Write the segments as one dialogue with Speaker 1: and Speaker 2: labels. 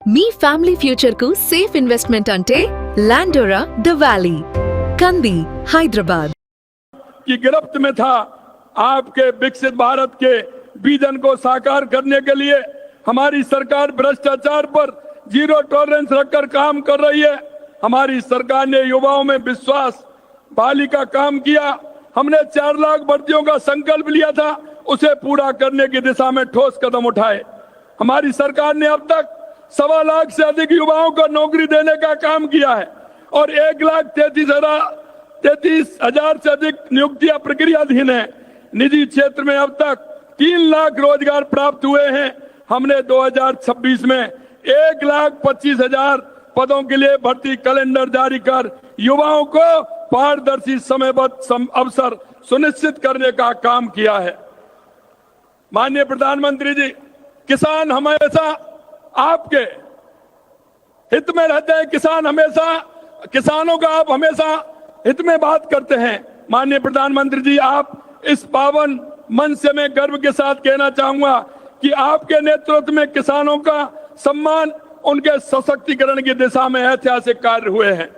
Speaker 1: మీ family future కు safe investment అంటే Landora the valley, कंदी, हैदराबाद।
Speaker 2: की गिरफ्त में था। आपके विकसित भारत के विजन को साकार करने के लिए हमारी सरकार भ्रष्टाचार पर जीरो टॉलरेंस रखकर काम कर रही है। हमारी सरकार ने युवाओं में विश्वास बहाली का काम किया। हमने 4 लाख भर्तियों का संकल्प लिया था, उसे पूरा करने की दिशा में ठोस कदम उठाए। हमारी सरकार ने अब तक 1.25 लाख से अधिक युवाओं को नौकरी देने का काम किया है और 1,33,000 से अधिक नियुक्तियां प्रक्रियाधीन है। निजी क्षेत्र में अब तक 3 लाख रोजगार प्राप्त हुए हैं। हमने 2026 में 1,25,000 पदों के लिए भर्ती कैलेंडर जारी कर युवाओं को पारदर्शी समयबद्ध अवसर सुनिश्चित करने का काम किया है। माननीय प्रधानमंत्री जी, किसान हमेशा आपके हित में रहते हैं। किसानों का आप हमेशा हित में बात करते हैं। माननीय प्रधानमंत्री जी, आप इस पावन मंच से मैं गर्व के साथ कहना चाहूंगा कि आपके नेतृत्व में किसानों का सम्मान, उनके सशक्तिकरण की दिशा में ऐतिहासिक कार्य हुए हैं।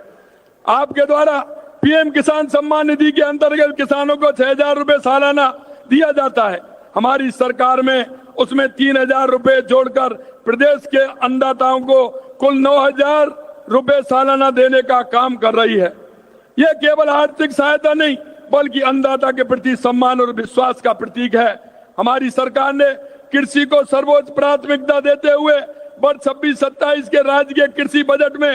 Speaker 2: आपके द्वारा पीएम किसान सम्मान निधि के अंतर्गत किसानों को 6,000 रुपए सालाना दिया जाता है। हमारी सरकार में उसमें 3,000 रुपए जोड़कर प्रदेश के अन्नदाताओं को कुल 9,000 रुपए सालाना देने का काम कर रही है। यह केवल आर्थिक सहायता नहीं बल्कि अन्नदाता के प्रति सम्मान और विश्वास का प्रतीक है। हमारी सरकार ने कृषि को सर्वोच्च प्राथमिकता देते हुए वर्ष 26-27 के राज्य के कृषि बजट में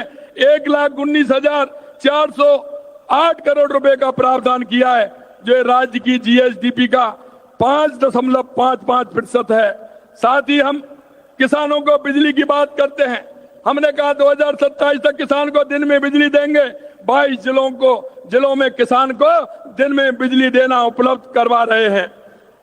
Speaker 2: 1,19,408 करोड़ रुपए का प्रावधान किया है, जो राज्य की जीएसडीपी का 5.55% है। साथ ही हम किसानों को बिजली की बात करते हैं। हमने कहा 2027 तक किसान को दिन में बिजली देंगे। 22 जिलों में किसान को दिन में बिजली देना उपलब्ध करवा रहे हैं।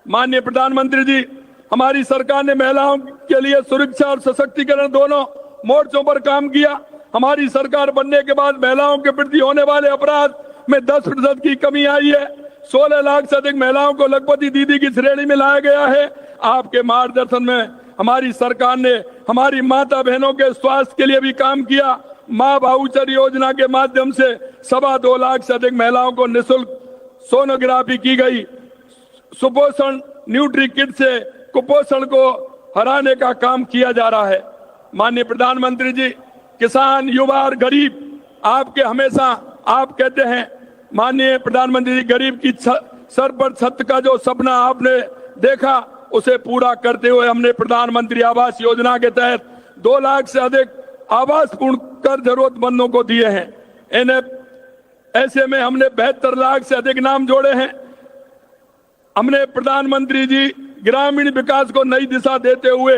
Speaker 2: माननीय प्रधानमंत्री जी, हमारी सरकार ने महिलाओं के लिए सुरक्षा और सशक्तिकरण दोनों मोर्चों पर काम किया। हमारी सरकार बनने के बाद महिलाओं के प्रति होने वाले अपराध में 10% की कमी आई है। 16 लाख से अधिक महिलाओं को लखपति दीदी की श्रेणी में लाया गया है। आपके मार्गदर्शन में हमारी सरकार ने हमारी माता बहनों के स्वास्थ्य के लिए भी काम किया। मां भाऊचर योजना के माध्यम से 2.25 लाख से अधिक महिलाओं को निःशुल्क सोनोग्राफी की गई। सुपोषण न्यूट्री किट से कुपोषण को हराने का काम किया जा रहा है। माननीय प्रधानमंत्री जी, किसान, युवा और गरीब आपके हमेशा आप कहते हैं। माननीय प्रधानमंत्री जी, गरीब की सर पर छत का जो सपना आपने देखा उसे पूरा करते हुए हमने प्रधानमंत्री आवास योजना के तहत 2 लाख से अधिक आवास पूर्ण कर जरूरतमंदों को दिए हैं। ऐसे में हमने 72 लाख से अधिक नाम जोड़े हैं। हमने प्रधानमंत्री जी ग्रामीण विकास को नई दिशा देते हुए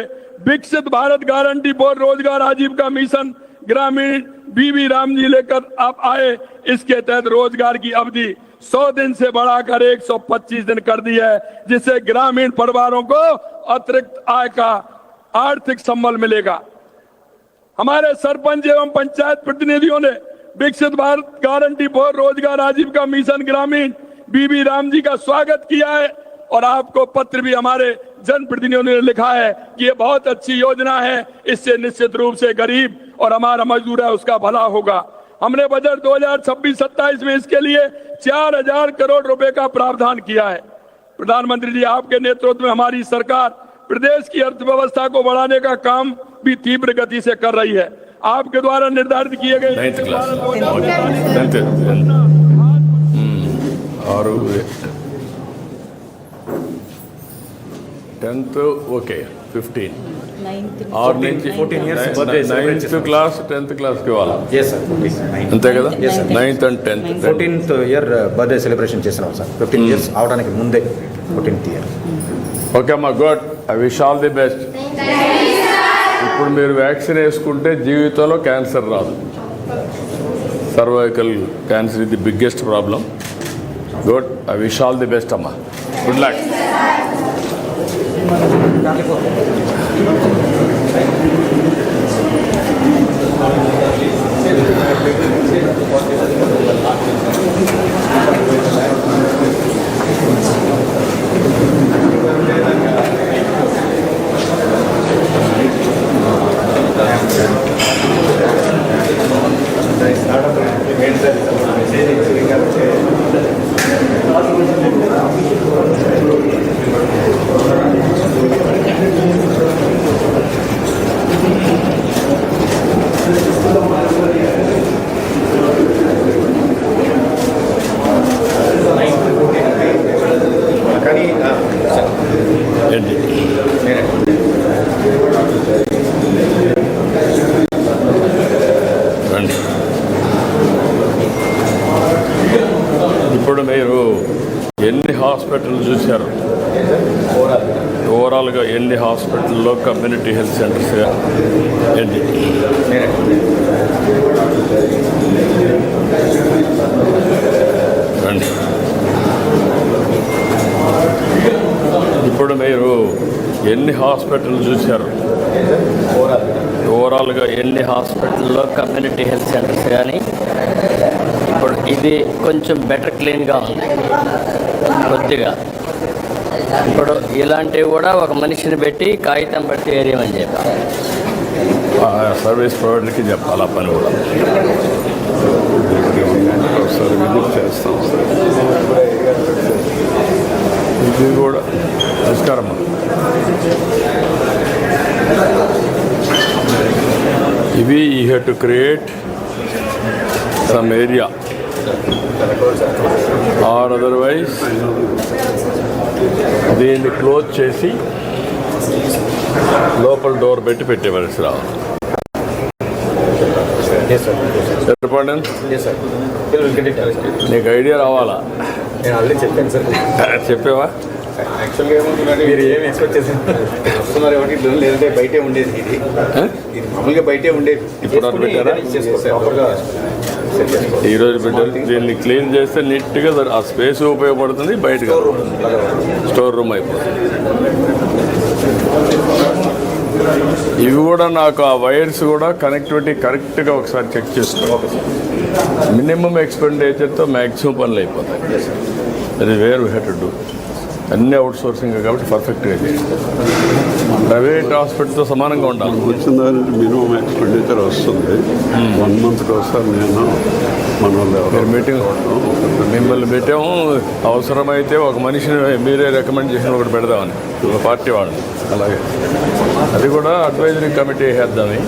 Speaker 2: विकसित भारत गारंटी फॉर रोजगार आजीविका मिशन ग्रामीण बीबी राम जी लेकर आप आए। इसके तहत रोजगार की अवधि 100 दिन से बढ़ाकर 125 दिन कर दी है, जिससे ग्रामीण परिवारों को अतिरिक्त आय का आर्थिक संबल मिलेगा। हमारे सरपंच एवं पंचायत प्रतिनिधियों ने विकसित भारत गारंटी फॉर रोजगार आजीविका मिशन ग्रामीण बीबी राम जी का स्वागत किया है और आपको पत्र भी हमारे जनप्रतिनिधियों ने लिखा है कि ये बहुत अच्छी योजना है, इससे निश्चित रूप से गरीब और हमारा मजदूर है उसका भला होगा। हमने बजट 2026-27 में इसके लिए 4,000 करोड़ रुपए का प्रावधान किया है। प्रधानमंत्री जी, आपके नेतृत्व में हमारी सरकार प्रदेश की अर्थव्यवस्था को बढ़ाने का काम भी तीव्र गति से कर रही है। आपके द्वारा निर्धारित किए गए
Speaker 3: 10th ఓకే 15 और 14 years 9th class 10th class కి వాళ్ళ
Speaker 4: yes sir
Speaker 3: అంతే కదా 9th and 10th
Speaker 4: 14th year birthday celebration చేస్తున్నాం సార్ 15 ఇయర్స్ అవడానికి ముందే 14th ఇయర్
Speaker 3: ఓకే అమ్మా good I wish all the best ఇప్పుడు మీరు వ్యాక్సిన్ వేసుకుంటే జీవితంలో క్యాన్సర్ రాదు సర్వైకల్ క్యాన్సర్ ఇది biggest problem good I wish all the best అమ్మా గుడ్ లక్
Speaker 4: Thank you. కానీ సార్
Speaker 3: ఏంటి రండి. ఇప్పుడు మీరు ఎన్ని హాస్పిటల్ చూశారు? ఓవరాల్గా ఎన్ని హాస్పిటల్లో కమ్యూనిటీ హెల్త్ సెంటర్స్ ఏంటి? రండి. ఇప్పుడు మీరు ఎన్ని హాస్పిటల్ చూశారు? ఓవరాల్గా ఎన్ని హాస్పిటల్లో కమ్యూనిటీ హెల్త్ సెంటర్స్ కానీ ఇప్పుడు ఇది కొంచెం బెటర్ క్లీన్గా ఉంది కొద్దిగా. ఇప్పుడు ఇలాంటివి కూడా ఒక మనిషిని పెట్టి కాగితం పెట్టి ఏరియమని చెప్పాలి. సర్వీస్ ప్రొవైడర్కి చెప్పాలి ఆ పని కూడా. ఒకసారి విజిట్ చేస్తాం. ఇది కూడా నమస్కారం. ఇవి you have to create some area or otherwise దీన్ని క్లోజ్ చేసి లోపల డోర్ పెట్టి పెట్టే పరిస్థితి రావాలి. చెప్పండి. నీకు ఐడియా రావాలా?
Speaker 4: నేను ఆల్రెడీ చెప్పాను సార్.
Speaker 3: చెప్పావా?
Speaker 4: యాక్చువల్గా ఏమవుతుందంటే మీరు ఏమి ఎక్స్పెక్ట్ చేశారు వస్తున్నారు కాబట్టి లేదంటే బయటే ఉండేది. ఇది మామూలుగా బయటే ఉండేది.
Speaker 3: ఇప్పుడు అది పెట్టారా? ఈరోజు పెట్టారు. దీన్ని క్లీన్ చేస్తే నీట్గా ఆ స్పేస్ ఉపయోగపడుతుంది, బయటగా స్టోర్ రూమ్ అయిపోతుంది. ఇవి కూడా నాకు ఆ వైర్స్ కూడా కనెక్టివిటీ కరెక్ట్గా ఒకసారి చెక్ చేసుకో. మినిమం ఎక్స్పెండిచర్తో మ్యాక్సిమం పనులు అయిపోతాయి. అది where we have to do. అన్నీ అవుట్ సోర్సింగ్ కాబట్టి పర్ఫెక్ట్గా చేయాలి. ప్రైవేట్ హాస్పిటల్తో సమానంగా ఉండాలి.
Speaker 5: వచ్చిన దానికి మినిమం ఎక్స్పెండిచర్ వస్తుంది. 1 మంత్కి ఒకసారి నేను మన వాళ్ళు
Speaker 3: మీటింగ్ మిమ్మల్ని పెట్టాము. అవసరమైతే ఒక మనిషిని మీరే రికమెండ్ చేసిన ఒకటి పెడదామని పార్టీ వాళ్ళని. అలాగే అది కూడా అడ్వైజరీ కమిటీ వేద్దామని.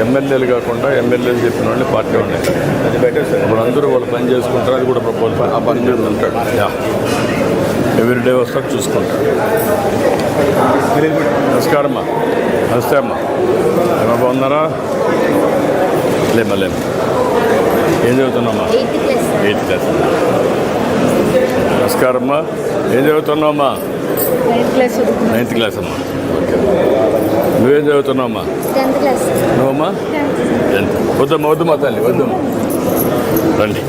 Speaker 3: ఎమ్మెల్యేలు కాకుండా ఎమ్మెల్యేలు చెప్పిన వాళ్ళని పార్టీ వాళ్ళని.
Speaker 4: అది బెటర్ సార్.
Speaker 3: ఇప్పుడు అందరూ వాళ్ళు పని చేసుకుంటారు. అది కూడా ప్రపోజల్ ఆ పని మీద ఉంటాడు. ఎవ్రీడే వస్తారు చూసుకుంటారు. నమస్కారం అమ్మా. నమస్తే అమ్మా. ఏమో బాగున్నారా? లేమ్మా ఏం చదువుతున్నామ్మా? 8th class. నమస్కారం అమ్మా. ఏం చదువుతున్నావమ్మా? 9th క్లాస్ అమ్మా. ఓకే. నువ్వేం చదువుతున్నావమ్మా?
Speaker 6: 10th class.
Speaker 3: నువ్వమ్మా? 10th. వద్దమ్మా తల్లి వద్దమ్మా. రండి.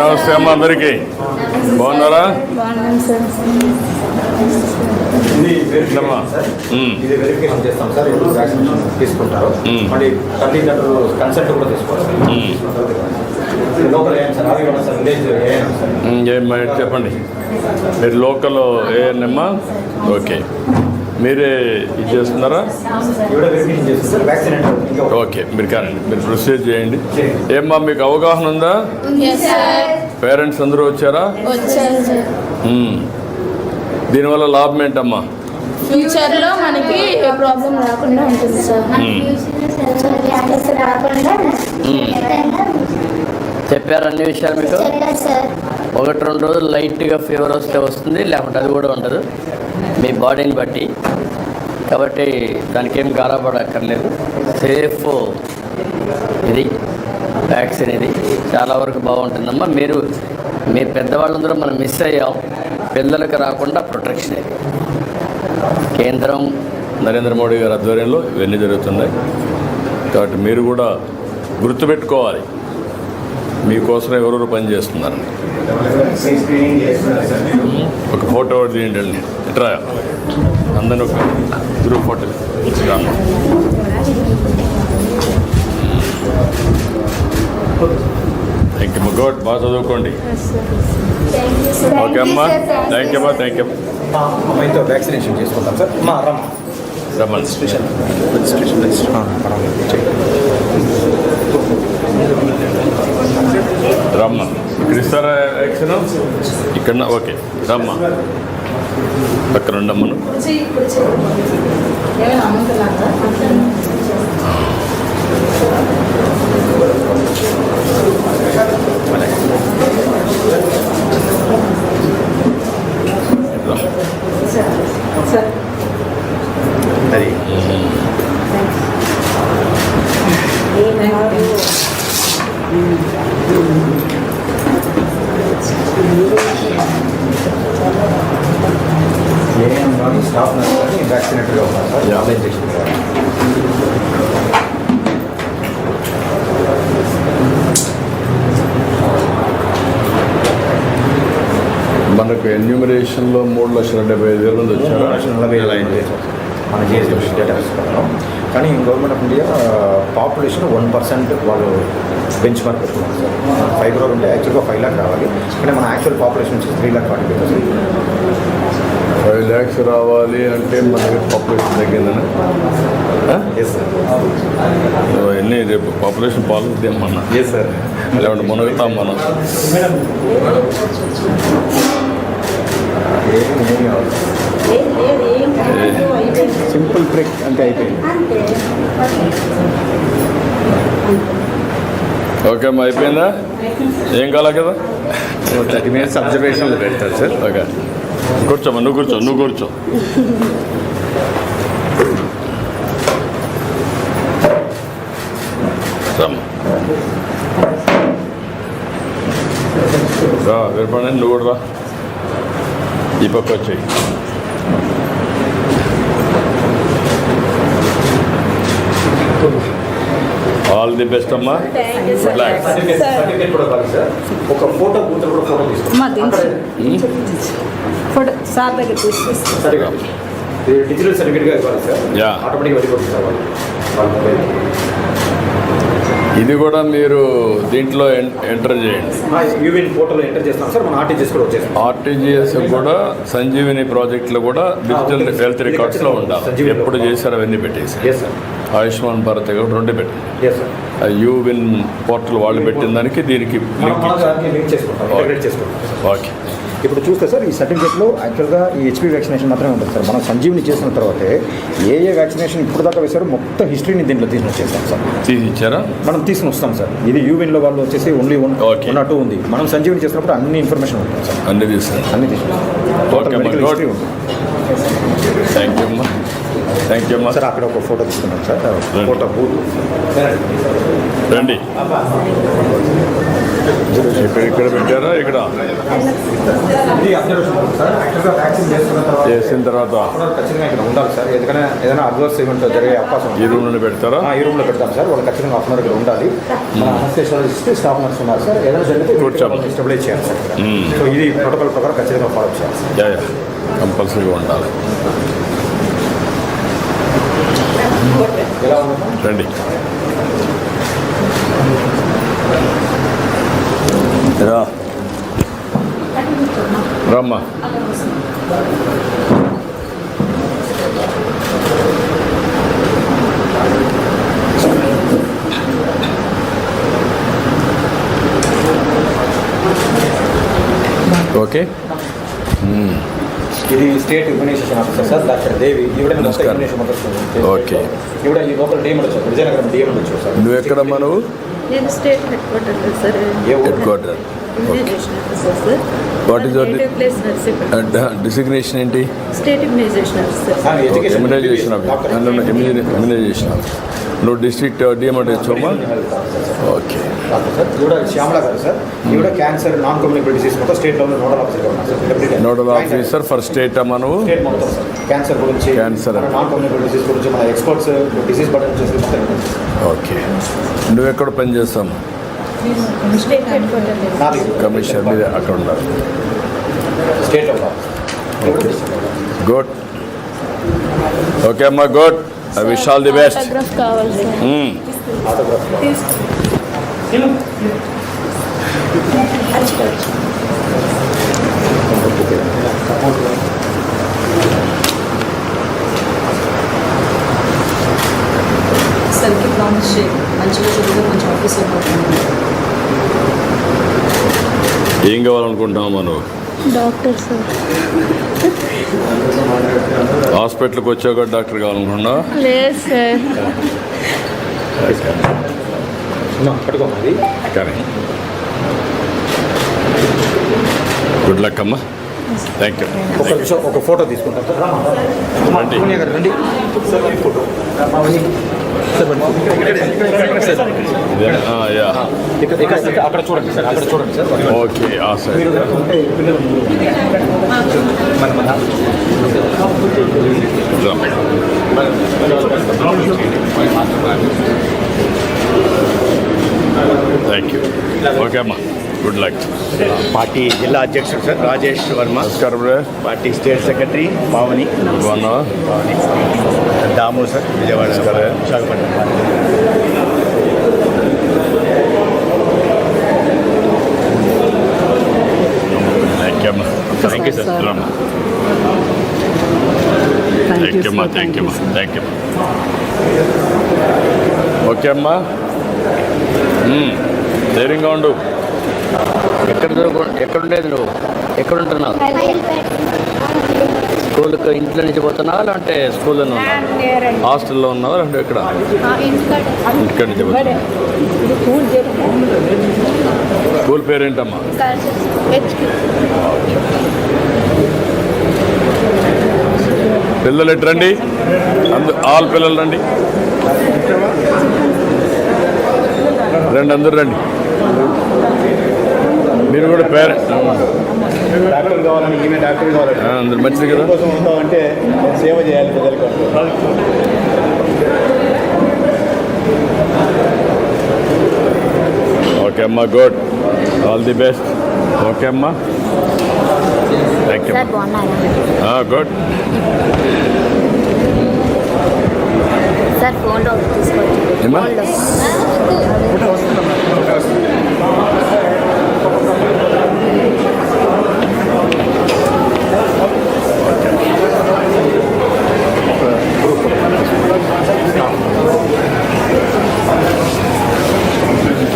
Speaker 3: నమస్తే అమ్మా అందరికీ. బాగున్నారా?
Speaker 4: ఇది వెరిఫికేషన్ చేస్తాం సార్. ఇప్పుడు వ్యాక్సినేషన్ తీసుకుంటారు. మళ్ళీ 30 గంటలు కన్సల్ట్ కూడా తీసుకోవాలి లోపల. ఏం సార్ అవి కూడా సార్ విలేజ్
Speaker 3: ఏం చెప్పండి. మీరు లోకల్ ఏఎన్ఎమ్మా? ఓకే. మీరే ఇది చేస్తున్నారా? ఓకే. మీరు కానీ మీరు ప్రొసీడ్ చేయండి. ఏమ్మా మీకు అవగాహన ఉందా? పేరెంట్స్ అందరూ వచ్చారా? దీనివల్ల లాభం ఏంటమ్మా?
Speaker 6: ఫ్యూచర్లో మనకి ఏ ప్రాబ్లం రాకుండా ఉంటుంది సార్.
Speaker 7: చెప్పారు అన్ని విషయాలు మీకు. 1-2 రోజులు లైట్గా ఫీవర్ వస్తే వస్తుంది, లేకుంటే అది కూడా ఉండదు మీ బాడీని బట్టి. కాబట్టి దానికి ఏం గారపడక్కర్లేదు. సేఫ్ ఇది వ్యాక్సిన్. ఇది చాలా వరకు బాగుంటుందమ్మా. మీరు మీ పెద్దవాళ్ళందరూ మనం మిస్ అయ్యాం. పిల్లలకు రాకుండా ప్రొటెక్షన్ ఇది. కేంద్రం
Speaker 3: నరేంద్ర మోడీ గారి ఆధ్వర్యంలో ఇవన్నీ జరుగుతున్నాయి. కాబట్టి మీరు కూడా గుర్తుపెట్టుకోవాలి, మీకోసం ఎవరెవరు పనిచేస్తున్నారు. ఒక ఫోటో తీయండి. ఇట్రా అందరినీ ఒక group photo. Thank you. Good. బాగా చదువుకోండి. ఓకే అమ్మా. థ్యాంక్ యూ అమ్మా. Thank you.
Speaker 4: అమ్మాయితో వ్యాక్సినేషన్ చేసుకుంటాం సార్.
Speaker 3: రమ్మని
Speaker 4: స్పెషల్
Speaker 3: రమ్మ. ఇక్కడ ఇస్తారా వ్యాక్సిన్? ఇక్కడ ఓకే. రమ్మ.
Speaker 8: పక్కన ఉండమ్మను.
Speaker 6: ఏమైనా అమ్ముతున్నారా?
Speaker 4: అది ఏఎం కానీ స్టాఫ్ నర్స్ కానీ వ్యాక్సినేటర్గా ఉన్నారు సార్. ఆన్లైన్ చేసిన
Speaker 8: మనకు ఎన్యూమరేషన్లో 3,75,000 మంది వచ్చారు.
Speaker 4: 40,000 మన జిఎస్టీ డేటా తీసుకున్నాం. కానీ గవర్నమెంట్ ఆఫ్ ఇండియా పాపులేషన్ 1% వాళ్ళు బెంచ్ మార్క్ పెట్టుకున్నారు సార్. 5 crore ఉంటే యాక్చువల్గా 5 lakh రావాలి. కానీ మన యాక్చువల్ పాపులేషన్ వచ్చి 3,40,000.
Speaker 8: 5 lakhs రావాలి అంటే మనకి పాపులేషన్ తగ్గిందని
Speaker 4: ఎస్ సార్.
Speaker 8: ఎన్ని రేపు పాపులేషన్ పాలసీ ఏమన్నా
Speaker 4: ఎస్ సార్.
Speaker 8: లేదంటే మునగుతాం మనం.
Speaker 4: ఏమి కావాలి సింపుల్ ట్రిక్ అంటే అయిపోయింది.
Speaker 8: ఓకే అమ్మా, అయిపోయిందా? ఏం కావాలి కదా?
Speaker 4: 30 minutes అబ్జర్వేషన్లో పెడతారు సార్.
Speaker 8: ఓకే, కూర్చోమ్మా. నువ్వు కూర్చో. రా వీరపండి, నువ్వు కూడా రా. ఈ పక్క వచ్చేయి. ఆల్ ది బెస్ట్ అమ్మా. రిలాక్స్.
Speaker 4: సర్టిఫికేట్ కూడా కావాలి సార్. ఒక ఫోటో బూత్ కూడా ఫోటో తీసుకోండి.
Speaker 6: ఫోటో సార్ దగ్గర తీసుకొస్తాను.
Speaker 4: సరిగా డిజిటల్ సర్టిఫికేట్గా ఇవ్వాలి సార్.
Speaker 8: Yeah.
Speaker 4: ఆటోమేటిక్గా వెళ్ళిపోతుంది సార్ వాళ్ళ మొబైల్.
Speaker 8: ఇది కూడా మీరు దీంట్లో ఎంటర్ చేయండి.
Speaker 4: యూవిన్ పోర్టల్ ఎంటర్ చేస్తాం సార్. మన ఆర్టీజీఎస్ కూడా వచ్చేస్తాం.
Speaker 8: ఆర్టీజీఎస్ కూడా సంజీవిని ప్రాజెక్టులో కూడా డిజిటల్ హెల్త్ రికార్డ్స్లో ఉండాలి. ఎప్పుడు చేశారు అవన్నీ పెట్టేసి.
Speaker 4: Yes sir.
Speaker 8: ఆయుష్మాన్ భారత్ కూడా 2 పెట్టండి.
Speaker 4: Yes sir.
Speaker 8: యూవిన్ పోర్టల్ వాళ్ళు పెట్టిన దానికి దీనికి లింక్ ఇచ్చారు.
Speaker 4: లింక్ చేసుకుంటాం, ఇంటగ్రేట్ చేసుకుంటాం.
Speaker 8: ఓకే.
Speaker 4: ఇప్పుడు చూస్తే సార్ ఈ సర్టిఫికేట్లో యాక్చువల్గా ఈ హెచ్పి వ్యాక్సినేషన్ మాత్రమే ఉంటుంది సార్. మనం సంజీవిని చేసిన తర్వాతే ఏ వ్యాక్సినేషన్ ఇప్పుడు దాకా వేశారో మొత్తం హిస్టరీని దీంట్లో తీసుకుని వచ్చేస్తాం సార్.
Speaker 8: తీసి ఇచ్చారా?
Speaker 4: మనం తీసుకుని వస్తాం సార్. ఇది యూవిన్లో వాళ్ళు వచ్చేసి ఓన్లీ
Speaker 8: Okay.
Speaker 4: 1 or 2 ఉంది. మనం సంజీవిని చేసినప్పుడు అన్ని ఇన్ఫర్మేషన్ ఉంటుంది సార్.
Speaker 8: అన్నీ తీసుకురా.
Speaker 4: అన్ని తీసుకుంటాం.
Speaker 8: Okay, my God. Thank you అమ్మా.
Speaker 4: సార్ అక్కడ ఒక ఫోటో తీసుకున్నాం సార్. ఫోటో బూత్
Speaker 8: రండి. ఇక్కడ పెట్టారా? ఇక్కడ
Speaker 4: ఇది అబ్జర్వేషన్ సార్. యాక్చువల్గా వ్యాక్సిన్
Speaker 8: చేసిన తర్వాత
Speaker 4: ఖచ్చితంగా ఇక్కడ ఉండాలి సార్. ఎందుకంటే ఏదైనా అడ్వర్స్ ఈవెంట్ జరిగే అవకాశం
Speaker 8: ఈ రూమ్లో పెడతారా?
Speaker 4: ఈ రూమ్లో పెడతాం సార్. వాళ్ళు ఖచ్చితంగా 1 hour ఇక్కడ ఉండాలి. మన అనస్థెసియాలజిస్ట్ స్టాఫ్ నర్స్ ఉన్నారు సార్. ఏదైనా జరిగితే
Speaker 8: కూర్చోండి.
Speaker 4: స్టెబిలైజ్ చేయాలి సార్. సో ఇది ప్రోటోకాల్ ప్రకారం ఖచ్చితంగా ఫాలో చేయాలి సార్.
Speaker 8: యా కంపల్సరీగా ఉండాలి.
Speaker 4: ఎలా ఉన్నాం
Speaker 8: రండి. రమ్మా. ఓకే.
Speaker 4: ఇది state immunisation officer sir doctor Devi. ఈవిడ
Speaker 8: నమస్కారం.
Speaker 4: Immunisation
Speaker 8: okay.
Speaker 4: ఈవిడ ఈ లోకల్ డిఎం వచ్చారు. విజయనగరం డిఎం వచ్చారు సార్.
Speaker 8: నువ్వు ఎక్కడమ్మా? నువ్వు
Speaker 6: నేను స్టేట్ హెడ్ క్వార్టర్ సార్.
Speaker 4: ఏ ఊరు?
Speaker 8: Headquarter.
Speaker 6: Immunisation officer sir.
Speaker 8: What is your
Speaker 6: native place Narsipatnam.
Speaker 8: Designation ఏంటి?
Speaker 6: State immunisation officer sir.
Speaker 4: Education
Speaker 8: immunisation immunisation. నువ్వు డిస్ట్రిక్ట్ డిఎం అంటే వచ్చామా? ఓకే.
Speaker 4: సార్ ఈవిడ శ్యామల గారు సార్. ఈవిడ క్యాన్సర్ నాన్ కమ్యూనికేబుల్ డిసీజ్ మొత్తం state level nodal ఆఫీసర్గా ఉన్నారు sir. Deputy
Speaker 8: nodal officer for state అమ్మా నువ్వు?
Speaker 4: స్టేట్ మొత్తం సార్. క్యాన్సర్ గురించి,
Speaker 8: క్యాన్సర్,
Speaker 4: నాన్ కమ్యూనికేబుల్ డిసీజ్ గురించి మన ఎక్స్పర్ట్స్ డిసీజ్ బటన్ చేసి మొత్తం.
Speaker 8: ఓకే. నువ్వు ఎక్కడ పని చేస్తావు?
Speaker 6: స్టేట్ హెడ్ క్వార్టర్
Speaker 4: నాది
Speaker 8: కమిషనర్ మీద అక్కడ ఉండాలి.
Speaker 4: State level.
Speaker 8: గుడ్. ఓకే అమ్మా, good. I wish all the best.
Speaker 6: Autograph కావాలి సార్.
Speaker 4: ఆటోగ్రాఫ్
Speaker 9: సరికి ప్రామిస్ చేయండి. మంచిగా చదువుగా మంచి ఆఫీసర్ అవుతుంది.
Speaker 8: ఏం కావాలనుకుంటున్నావు మనం?
Speaker 6: Doctor sir.
Speaker 8: హాస్పిటల్కి వచ్చాక డాక్టర్ కావాలనుకున్నా
Speaker 6: లేదు సార్.
Speaker 4: పట్టుకోమది.
Speaker 8: కానీ గుడ్ లక్ అమ్మా. Thank you.
Speaker 4: ఒక నిమిషం ఒక ఫోటో తీసుకుంటాం సార్.
Speaker 8: రండి.
Speaker 4: రండి సార్ ఫోటో.
Speaker 8: యా
Speaker 4: అక్కడ చూడండి సార్, అక్కడ చూడండి సార్.
Speaker 8: ఓకే ఆ సైడ్. Thank you. ఓకే అమ్మా, గుడ్ లక్.
Speaker 10: పార్టీ జిల్లా అధ్యక్షుడు సార్ రాజేష్ వర్మ.
Speaker 8: నమస్కారం.
Speaker 10: Party state secretary Pavani.
Speaker 8: బాగున్నావా?
Speaker 10: Damu sir Vijayawada Visakhapatnam.
Speaker 8: Thank you అమ్మా. Thank you sir. అమ్మా థ్యాంక్ యూ అమ్మా. థ్యాంక్ యూ అమ్మా. Thank you. ఓకే అమ్మా, ధైర్యంగా ఉండు.
Speaker 7: ఎక్కడుండేది నువ్వు? ఎక్కడుంటున్నావు? స్కూల్కి ఇంట్లో నుంచి పోతున్నావా లేదంటే స్కూల్లో ఉన్నావా?
Speaker 8: హాస్టల్లో ఉన్నావా లేదంటే ఎక్కడ? ఇంటికాడ నుంచి పోతున్నావా? స్కూల్ పేరేంటమ్మా? పిల్లలు ఎటు రండి, ఆల్ పిల్లలు రండి, రండి అందరు రండి. మీరు కూడా పేరెంట్
Speaker 10: డాక్టర్ కావాలని ఈమె డాక్టర్ కావాలని
Speaker 8: అందరు మంచిది కదా.
Speaker 10: కోసం ఉంటామంటే సేవ చేయాలి ప్రజలకు.
Speaker 8: ఓకే అమ్మా, good, all the best. Okay అమ్మా, థ్యాంక్ యూ. గుడ్.
Speaker 6: సార్ ఫోన్లో
Speaker 8: ఏమ్మా?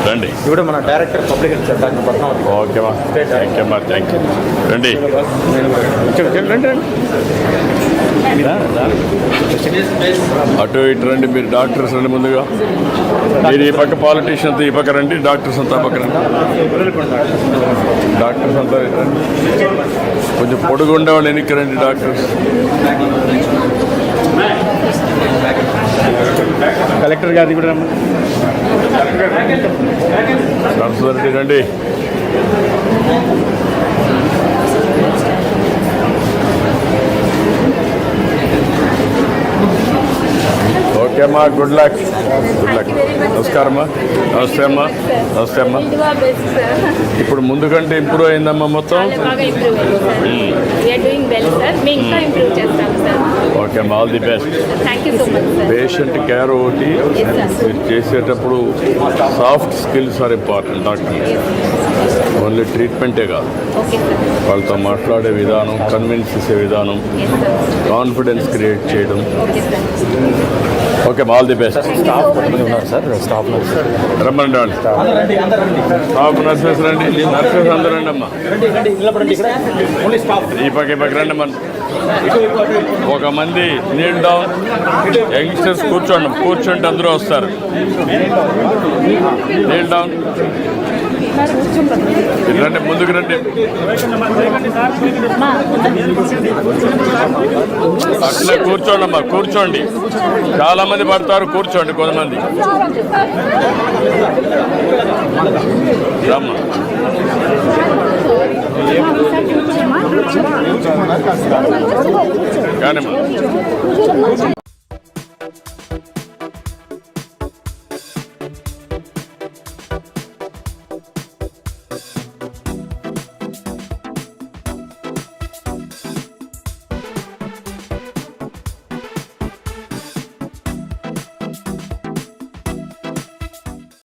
Speaker 8: రండి.
Speaker 4: ఇప్పుడు మన director public health sir doctor Padmavathi.
Speaker 8: ఓకేమా, థ్యాంక్ యూ అమ్మా. Thank you. రండి రండి. అటు ఇటు రండి, మీరు డాక్టర్స్ రండి ముందుగా. మీరు ఈ పక్క పాలిటీషియన్స్ ఈ పక్క రండి, డాక్టర్స్ అంతా పక్క రండి. డాక్టర్స్ అంతా రండి, కొంచెం పొడుగు ఉండేవాళ్ళు ఎన్నిక రండి డాక్టర్స్.
Speaker 10: కలెక్టర్ గారిది కూడా
Speaker 8: సరస్వతి రండి. ఓకే అమ్మా, గుడ్ లక్. Good luck. నమస్కారం అమ్మా. నమస్తే అమ్మా. నమస్తే అమ్మా. ఇప్పుడు ముందు కంటే ఇంప్రూవ్ అయిందమ్మా మొత్తం? ఓకే అమ్మా, all the best. Patient care ఒకటి మీరు చేసేటప్పుడు soft skills are important. Doctor only ట్రీట్మెంటే కాదు, వాళ్ళతో మాట్లాడే విధానం, కన్విన్స్ చేసే విధానం, కాన్ఫిడెన్స్ క్రియేట్ చేయడం. Okay, all the best.
Speaker 4: Staff కొంతమంది ఉన్నారు సార్, స్టాఫ్ నర్స్.
Speaker 8: రమ్మండి వాళ్ళు. స్టాఫ్ నర్సెస్ రండి, నర్సెస్ అందరూ రండి అమ్మా. ఈ పక్క రండి అమ్మా. ఒక మంది నీల్ డౌన్, యంగ్స్టర్స్ కూర్చోండి, కూర్చుంటే అందరూ వస్తారు. నీల్ డౌన్, రండి ముందుకు రండి. అట్లా కూర్చోండి అమ్మా, కూర్చోండి. చాలా మంది పడతారు, కూర్చోండి కొంతమంది. రమ్మా. కానమ్మా.